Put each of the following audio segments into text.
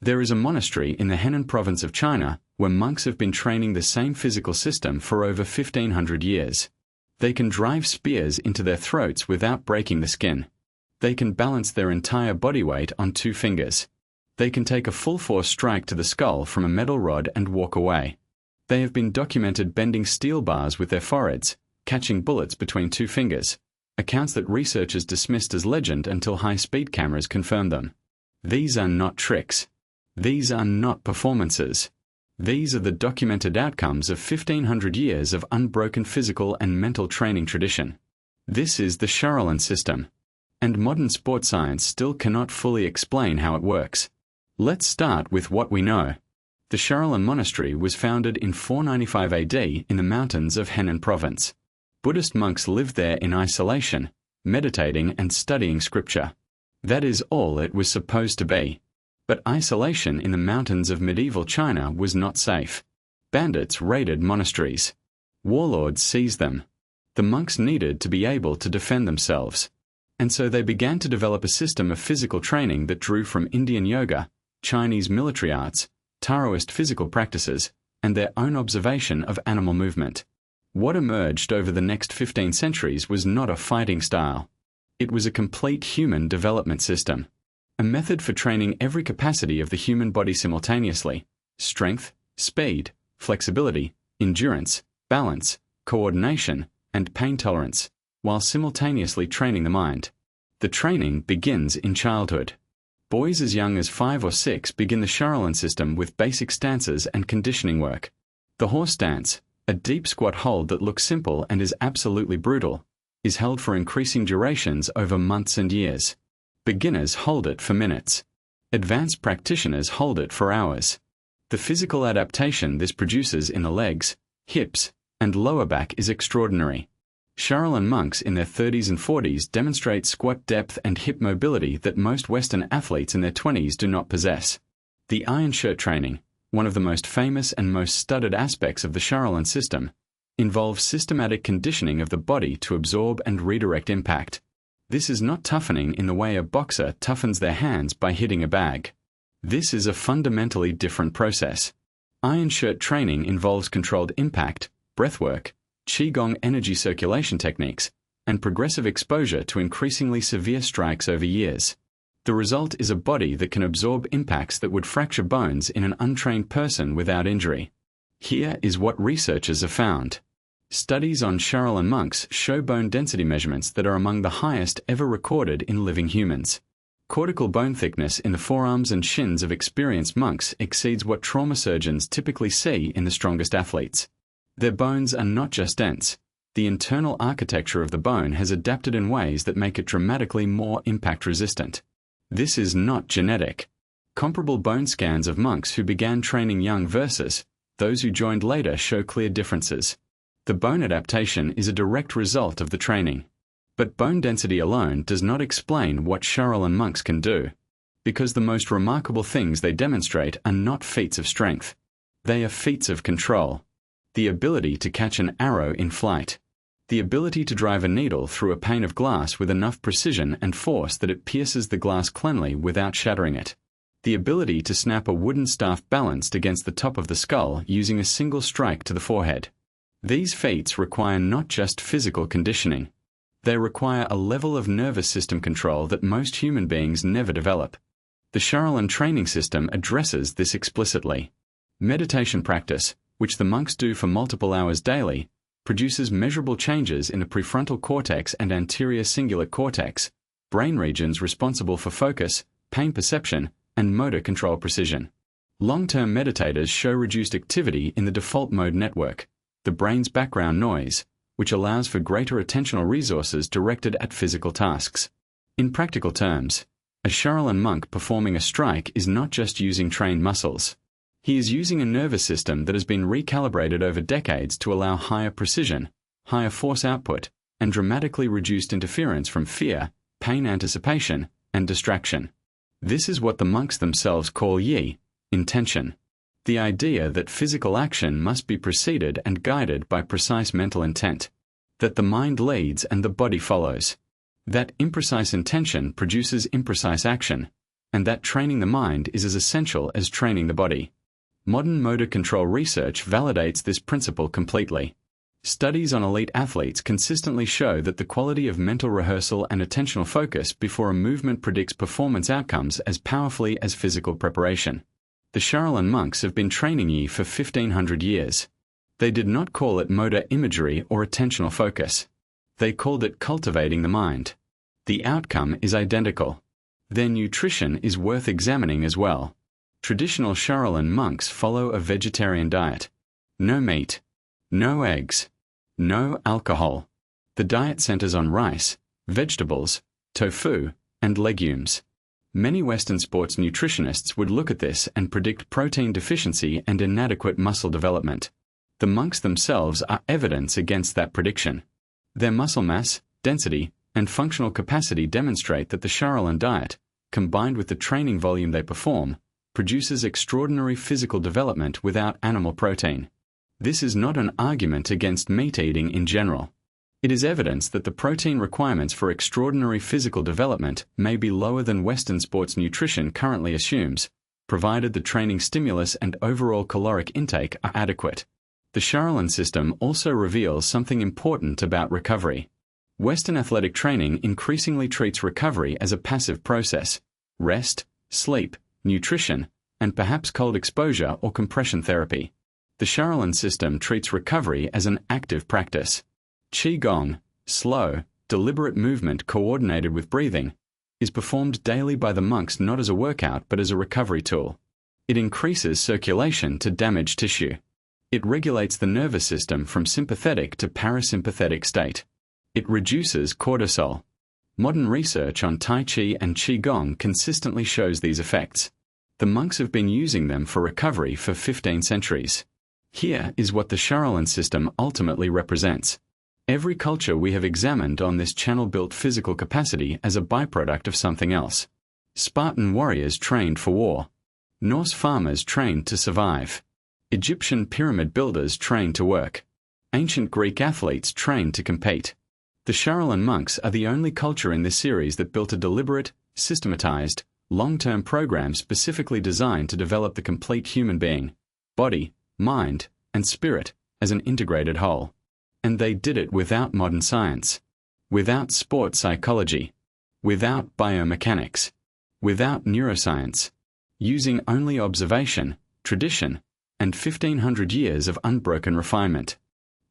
There is a monastery in the Henan province of China where monks have been training the same physical system for over 1,500 years. They can drive spears into their throats without breaking the skin. They can balance their entire body weight on 2 fingers. They can take a full-force strike to the skull from a metal rod and walk away. They have been documented bending steel bars with their foreheads, catching bullets between 2 fingers, accounts that researchers dismissed as legend until high-speed cameras confirmed them. These are not tricks. These are not performances. These are the documented outcomes of 1,500 years of unbroken physical and mental training tradition. This is the Shaolin system. And modern sports science still cannot fully explain how it works. Let's start with what we know. The Shaolin Monastery was founded in 495 AD in the mountains of Henan province. Buddhist monks lived there in isolation, meditating and studying scripture. That is all it was supposed to be. But isolation in the mountains of medieval China was not safe. Bandits raided monasteries. Warlords seized them. The monks needed to be able to defend themselves. And so they began to develop a system of physical training that drew from Indian yoga, Chinese military arts, Taoist physical practices, and their own observation of animal movement. What emerged over the next 15 centuries was not a fighting style. It was a complete human development system. A method for training every capacity of the human body simultaneously: strength, speed, flexibility, endurance, balance, coordination, and pain tolerance, while simultaneously training the mind. The training begins in childhood. Boys as young as 5 or 6 begin the Shaolin system with basic stances and conditioning work. The horse stance, a deep squat hold that looks simple and is absolutely brutal, is held for increasing durations over months and years. Beginners hold it for minutes. Advanced practitioners hold it for hours. The physical adaptation this produces in the legs, hips, and lower back is extraordinary. Shaolin monks in their 30s and 40s demonstrate squat depth and hip mobility that most Western athletes in their 20s do not possess. The iron shirt training, one of the most famous and most studied aspects of the Shaolin system, involves systematic conditioning of the body to absorb and redirect impact. This is not toughening in the way a boxer toughens their hands by hitting a bag. This is a fundamentally different process. Iron shirt training involves controlled impact, breathwork, Qigong energy circulation techniques, and progressive exposure to increasingly severe strikes over years. The result is a body that can absorb impacts that would fracture bones in an untrained person without injury. Here is what researchers have found. Studies on Shaolin monks show bone density measurements that are among the highest ever recorded in living humans. Cortical bone thickness in the forearms and shins of experienced monks exceeds what trauma surgeons typically see in the strongest athletes. Their bones are not just dense. The internal architecture of the bone has adapted in ways that make it dramatically more impact-resistant. This is not genetic. Comparable bone scans of monks who began training young versus those who joined later show clear differences. The bone adaptation is a direct result of the training. But bone density alone does not explain what Shaolin monks can do, because the most remarkable things they demonstrate are not feats of strength. They are feats of control. The ability to catch an arrow in flight. The ability to drive a needle through a pane of glass with enough precision and force that it pierces the glass cleanly without shattering it. The ability to snap a wooden staff balanced against the top of the skull using a single strike to the forehead. These feats require not just physical conditioning. They require a level of nervous system control that most human beings never develop. The Shaolin training system addresses this explicitly. Meditation practice, which the monks do for multiple hours daily, produces measurable changes in the prefrontal cortex and anterior cingulate cortex, brain regions responsible for focus, pain perception, and motor control precision. Long-term meditators show reduced activity in the default mode network, the brain's background noise, which allows for greater attentional resources directed at physical tasks. In practical terms, a Shaolin monk performing a strike is not just using trained muscles. He is using a nervous system that has been recalibrated over decades to allow higher precision, higher force output, and dramatically reduced interference from fear, pain anticipation, and distraction. This is what the monks themselves call yi, intention. The idea that physical action must be preceded and guided by precise mental intent. That the mind leads and the body follows. That imprecise intention produces imprecise action. and that training the mind is as essential as training the body. Modern motor control research validates this principle completely. Studies on elite athletes consistently show that the quality of mental rehearsal and attentional focus before a movement predicts performance outcomes as powerfully as physical preparation. The Shaolin monks have been training Yi for 1500 years. They did not call it motor imagery or attentional focus. They called it cultivating the mind. The outcome is identical. Their nutrition is worth examining as well. Traditional Shaolin monks follow a vegetarian diet. No meat. No eggs. No alcohol. The diet centers on rice, vegetables, tofu, and legumes. Many Western sports nutritionists would look at this and predict protein deficiency and inadequate muscle development. The monks themselves are evidence against that prediction. Their muscle mass, density, and functional capacity demonstrate that the Shaolin diet, combined with the training volume they perform, produces extraordinary physical development without animal protein. This is not an argument against meat eating in general. It is evidence that the protein requirements for extraordinary physical development may be lower than Western sports nutrition currently assumes, provided the training stimulus and overall caloric intake are adequate. The Shaolin system also reveals something important about recovery. Western athletic training increasingly treats recovery as a passive process: rest, sleep, nutrition, and perhaps cold exposure or compression therapy. The Shaolin system treats recovery as an active practice. Qigong, slow, deliberate movement coordinated with breathing, is performed daily by the monks not as a workout but as a recovery tool. It increases circulation to damaged tissue. It regulates the nervous system from sympathetic to parasympathetic state. It reduces cortisol. Modern research on Tai Chi and Qigong consistently shows these effects. The monks have been using them for recovery for 15 centuries. Here is what the Shaolin system ultimately represents. Every culture we have examined on this channel built physical capacity as a byproduct of something else. Spartan warriors trained for war. Norse farmers trained to survive. Egyptian pyramid builders trained to work. Ancient Greek athletes trained to compete. The Shaolin monks are the only culture in this series that built a deliberate, systematized, long-term program specifically designed to develop the complete human being, body, mind, and spirit as an integrated whole. And they did it without modern science, without sport psychology, without biomechanics, without neuroscience, using only observation, tradition, and 1500 years of unbroken refinement.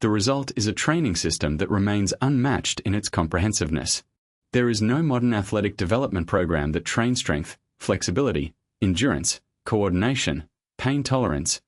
The result is a training system that remains unmatched in its comprehensiveness. There is no modern athletic development program that trains strength, flexibility, endurance, coordination, pain tolerance,